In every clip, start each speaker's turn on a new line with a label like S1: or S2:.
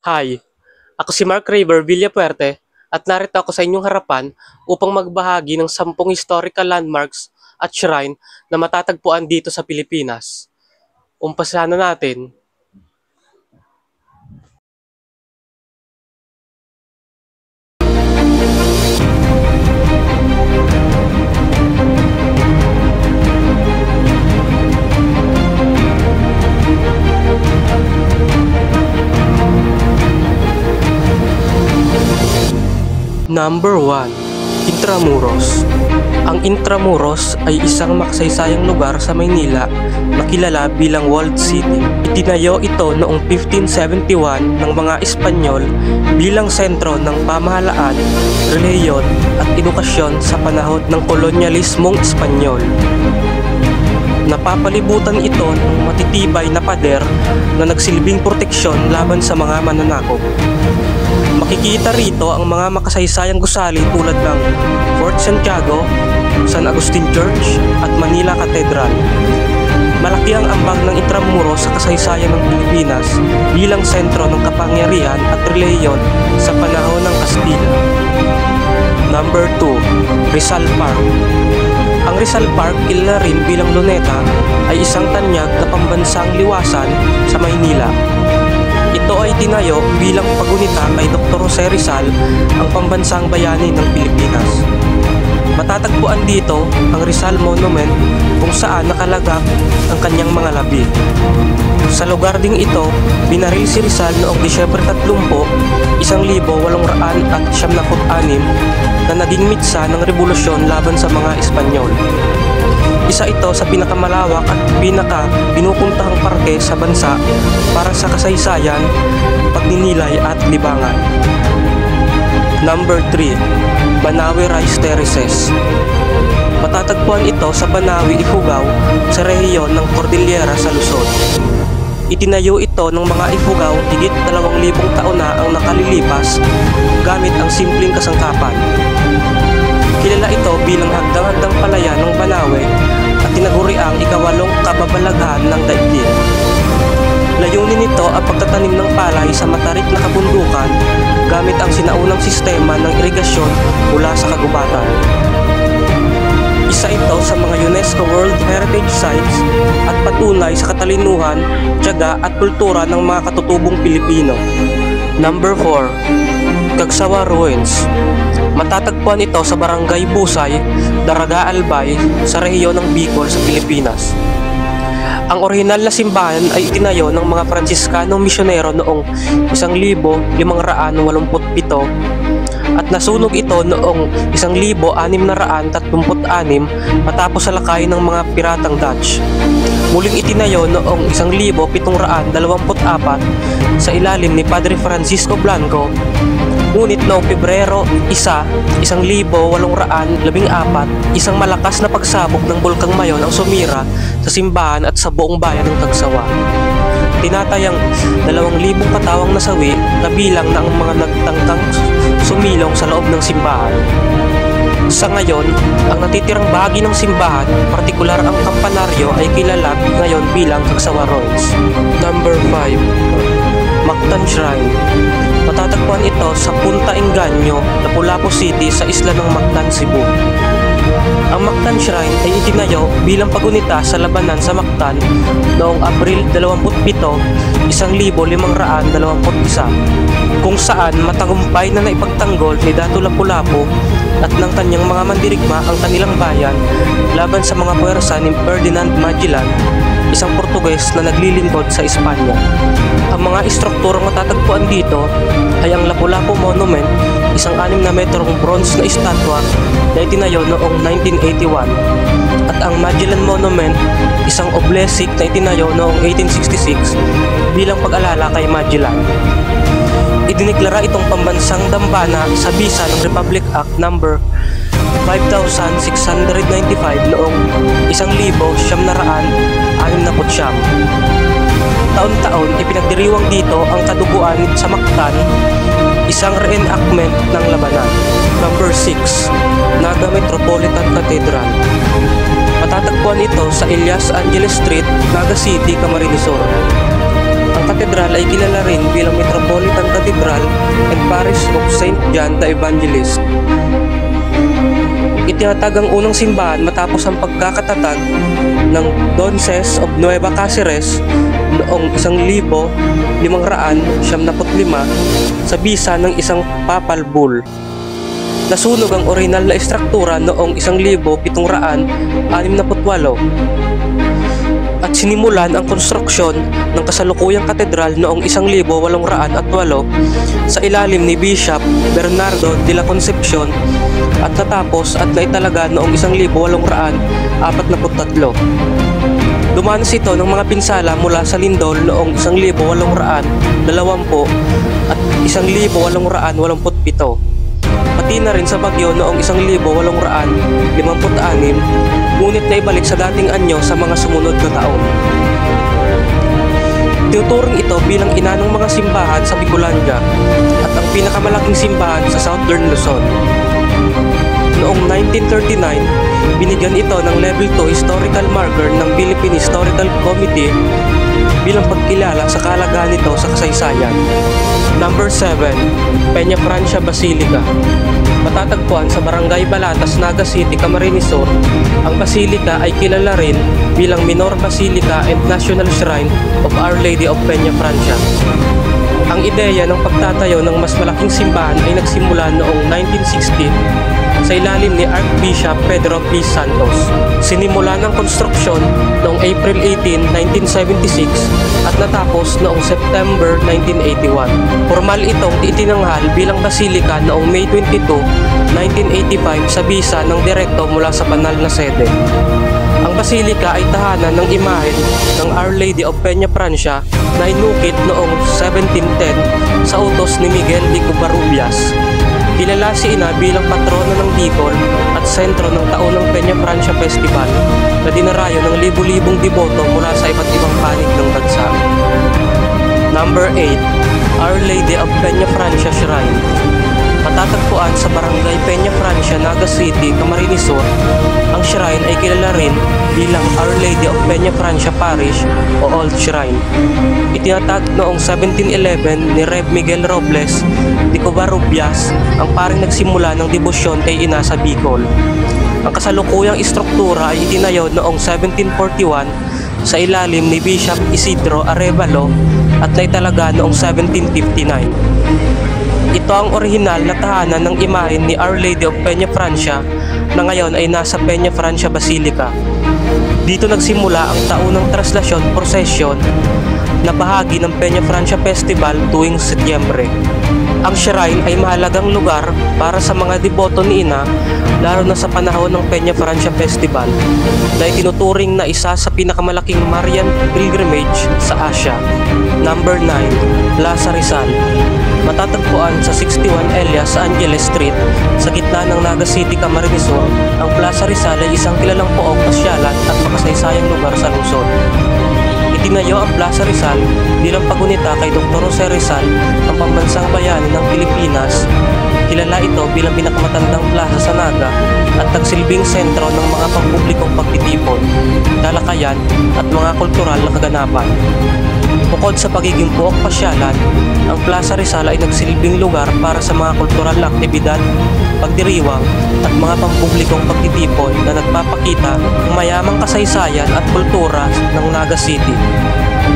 S1: Hi, ako si Mark Raver Villapuerte at narito ako sa inyong harapan upang magbahagi ng 10 historical landmarks at shrine na matatagpuan dito sa Pilipinas. Umpisahan na natin. Number 1. Intramuros. Ang Intramuros ay isang makasaysayang lugar sa Maynila na kilala bilang Walled City. Itinayo ito noong 1571 ng mga Espanyol bilang sentro ng pamahalaan, relihiyon at edukasyon sa panahon ng kolonyalismong Espanyol. Napapalibutan ito ng matitibay na pader na nagsilbing proteksyon laban sa mga mananakop. Makikita rito ang mga makasaysayang gusali tulad ng Fort Santiago, San Agustin Church at Manila Cathedral. Malaki ang ambag ng Intramuros sa kasaysayan ng Pilipinas bilang sentro ng kapangyarihan at relihiyon sa panahon ng Kastila. Number 2. Rizal Park. Ang Rizal Park, kilala rin bilang Luneta, ay isang tanyag na pambansang liwasan sa Maynila. Ito ay tinayo bilang pagunita kay Dr. Jose Rizal, ang pambansang bayani ng Pilipinas. Matatagpuan dito ang Rizal Monument kung saan nakalagak ang kanyang mga labi. Sa lugar ding ito, binaril si Rizal noong Disyembre 30, 1896 na naging mitsa ng revolusyon laban sa mga Espanyol. Isa ito sa pinakamalawak at pinaka-pinupuntahang parke sa bansa para sa kasaysayan, pagninilay at libangan. Number 3. Banawe Rice Terraces. Matatagpuan ito sa Banawe, Ifugao, sa rehiyon ng Cordillera sa Luzon. Itinayo ito ng mga Ifugao higit 2,000 taon na ang nakalilipas gamit ang simpleng kasangkapan. Kilala ito bilang hagdang-hagdang palayan ng Banawe at tinaguri ang ikawalong kababalaghan ng daigdig. Layunin nito ang pagtatanim ng palay sa matarik na kabundukan gamit ang sinaunang sistema ng irigasyon mula sa kagubatan. Isa ito sa mga UNESCO World Heritage Sites at patunay sa katalinuhan, tiyaga at kultura ng mga katutubong Pilipino. Number 4. Cagsawa Ruins. Matatagpuan ito sa Barangay Busay, Daraga Albay, sa rehiyon ng Bicol sa Pilipinas. Ang orihinal na simbahan ay itinayo ng mga Franciscanong misyonero noong 1587 at nasunog ito noong 1636 matapos salakayin ng mga piratang Dutch. Muling itinayo noong 1724 sa ilalim ni Padre Francisco Blanco. Ngunit noong Pebrero 1, 1814, isang malakas na pagsabog ng Bulkang Mayon ang sumira sa simbahan at sa buong bayan ng Cagsawa. Tinatayang 2,000 katawang nasawi, kabilang na ang mga nagtangkang sumilong sa loob ng simbahan. Sa ngayon, ang natitirang bahagi ng simbahan, partikular ang kampanaryo, ay kilala ngayon bilang Cagsawa Ruins. Number 5. Mactan Shrine. Matatagpuan ito sa Punta Engaño, Lapu-Lapu City sa isla ng Mactan, Cebu. Ang Mactan Shrine ay itinayo bilang pagunita sa labanan sa Mactan noong Abril 27, 1521, kung saan matagumpay na naipagtanggol ni Dato' Lapu-Lapu at ng kanyang mga mandirigma ang kanilang bayan laban sa mga puwersa ni Ferdinand Magellan, isang Portuges na naglilingkod sa Espanya. Ang mga istrukturang matatagpuan dito ay ang Lapu-Lapu Monument, isang 6 na metrong bronze na estatwa na itinayo noong 1981, at ang Magellan Monument, isang obelisk na itinayo noong 1866 bilang pag-alala kay Magellan. Idineklara itong pambansang dambana sa bisa ng Republic Act No. 5,695 noong 1969. Taon-taon ipinagdiriwang dito ang kaduguan sa Mactan, isang reenactment ng labanan. Number 6. Naga Metropolitan Cathedral. Matatagpuan ito sa Elias Angeles Street, Naga City, Camarines Sur. Ang katedral ay kilala rin bilang Metropolitan Cathedral Cathedral and Parish of St. John the Evangelist. Itinatag ang unang simbahan matapos ang pagkakatatag ng Donces of Nueva Cáceres noong 1575 sa bisa ng isang papal bull. Nasunog ang orihinal na estruktura noong 1768 at sinimulan ang konstruksyon ng kasalukuyang katedral noong 1808 sa ilalim ni Bishop Bernardo de la Concepcion at natapos at naitalaga noong 1843. Dumanas ito ng mga pinsala mula sa lindol noong 1820 at 1887. Pati na rin sa bagyo noong 1856, ngunit naibalik sa dating anyo sa mga sumunod na taon. Tinuturing ito bilang ina ng mga simbahan sa Bicolandia at ang pinakamalaking simbahan sa Southern Luzon. Noong 1939, binigyan ito ng Level 2 Historical Marker ng Philippine Historical Committee bilang pagkilala sa kahalagahan nito sa kasaysayan. Number 7. Peña Francia Basilica. Matatagpuan sa Barangay Balatas, Naga City, Camarines Sur, ang basilika ay kilala rin bilang Minor Basilica and National Shrine of Our Lady of Peña Francia. Ang ideya ng pagtatayo ng mas malaking simbahan ay nagsimula noong 1960 sa ilalim ni Archbishop Pedro P. Santos. Sinimula ng konstruksyon noong April 18, 1976 at natapos noong September 1981. Formal itong itinanghal bilang basilika noong May 22, 1985 sa bisa ng direkto mula sa banal na sede. Ang basilika ay tahanan ng imahen ng Our Lady of Peña Francia na inukit noong 1710 sa utos ni Miguel de Covarrubias. Kilala si ina bilang patrona ng Bicol at sentro ng taunang Peña Francia Festival na dinarayo ng libu-libong deboto mula sa iba't ibang panig ng bansa. Number 8. Our Lady of Peña Francia Shrine. Matatagpuan sa Barangay Peña Francia, Naga City, Camarines Sur, ang shrine ay kilala rin bilang Our Lady of Peña Francia Parish o Old Shrine. Itinatag noong 1711 ni Rev. Miguel Robles de Covarrubias ang paring nagsimula ng debosyon kay ina sa Bicol. Ang kasalukuyang istruktura ay itinayo noong 1741 sa ilalim ni Bishop Isidro Arevalo at naitalaga noong 1759. Ito ang orihinal na tahanan ng imahen ni Our Lady of Peña Francia na ngayon ay nasa Peña Francia Basilica. Dito nagsimula ang taunang traslasyon prosesyon na bahagi ng Peña Francia Festival tuwing Setyembre. Ang shrine ay mahalagang lugar para sa mga deboto ni ina lalo na sa panahon ng Peña Francia Festival na itinuturing na isa sa pinakamalaking Marian pilgrimage sa Asia. Number 9. Plaza Rizal. Matatagpuan sa 61 Elias Angeles Street sa gitna ng Naga City, Camarines Sur, ang Plaza Rizal ay isang kilalang poong pasyalan at makasaysayang lugar sa lungsod. Itinayo ang Plaza Rizal bilang pagunita kay Dr. Jose Rizal, ang pambansang bayani ng Pilipinas. Kilala ito bilang pinakamatandang plaza sa Naga at nagsilbing sentro ng mga pampublikong pagtitipon, talakayan at mga kultural na kaganapan. Bukod sa pagiging pook pasyalan, ang Plaza Rizal ay nagsilbing lugar para sa mga kultural na aktibidad, pagdiriwang at mga pampublikong pagtitipon na nagpapakita ng mayamang kasaysayan at kultura ng Naga City.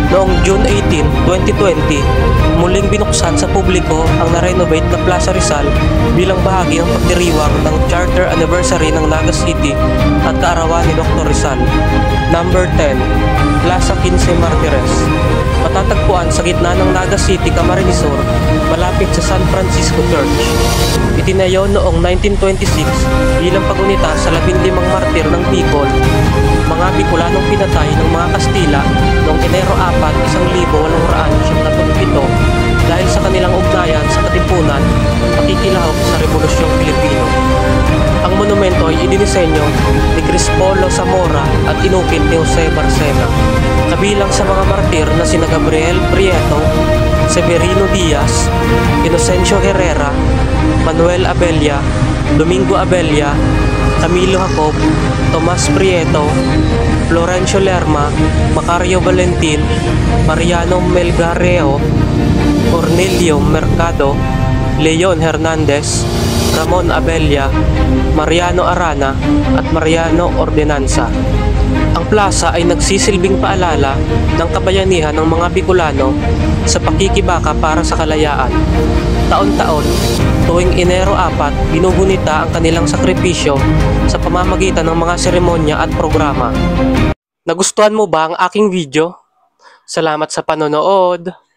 S1: Noong June 18, 2020, muling binuksan sa publiko ang na-renovate na Plaza Rizal bilang bahagi ng pagdiriwang ng Charter Anniversary ng Naga City at kaarawan ni Dr. Rizal. Number 10. Plaza 15 Martires. Matatagpuan sa gitna ng Naga City, Camarines Sur, malapit sa San Francisco Church. Itinayo noong 1926 bilang pagunita sa 15 martir ng Bicol, mga Bicolanong pinatay ng mga Kastila noong Enero 4, 1897 dahil sa kanilang ugnayan sa Katipunan pakikilahok sa Rebolusyong Pilipino. Ang monumento ay idinisenyo ni Crispolo Zamora at inukit ni Jose Barcena. Kabilang sa mga martir na sina Gabriel Prieto, Severino Diaz, Inocencio Herrera, Manuel Abella, Domingo Abella, Camilo Jacob, Tomas Prieto, Florencio Lerma, Macario Valentin, Mariano Melgareo, Cornelio Mercado, Leon Hernandez, Ramon Abella, Mariano Arana at Mariano Ordenanza. Ang plaza ay nagsisilbing paalala ng kabayanihan ng mga Bicolano sa pakikibaka para sa kalayaan. Taon-taon, tuwing Enero 4, binugunita ang kanilang sakripisyo sa pamamagitan ng mga seremonya at programa. Nagustuhan mo ba ang aking video? Salamat sa panonood!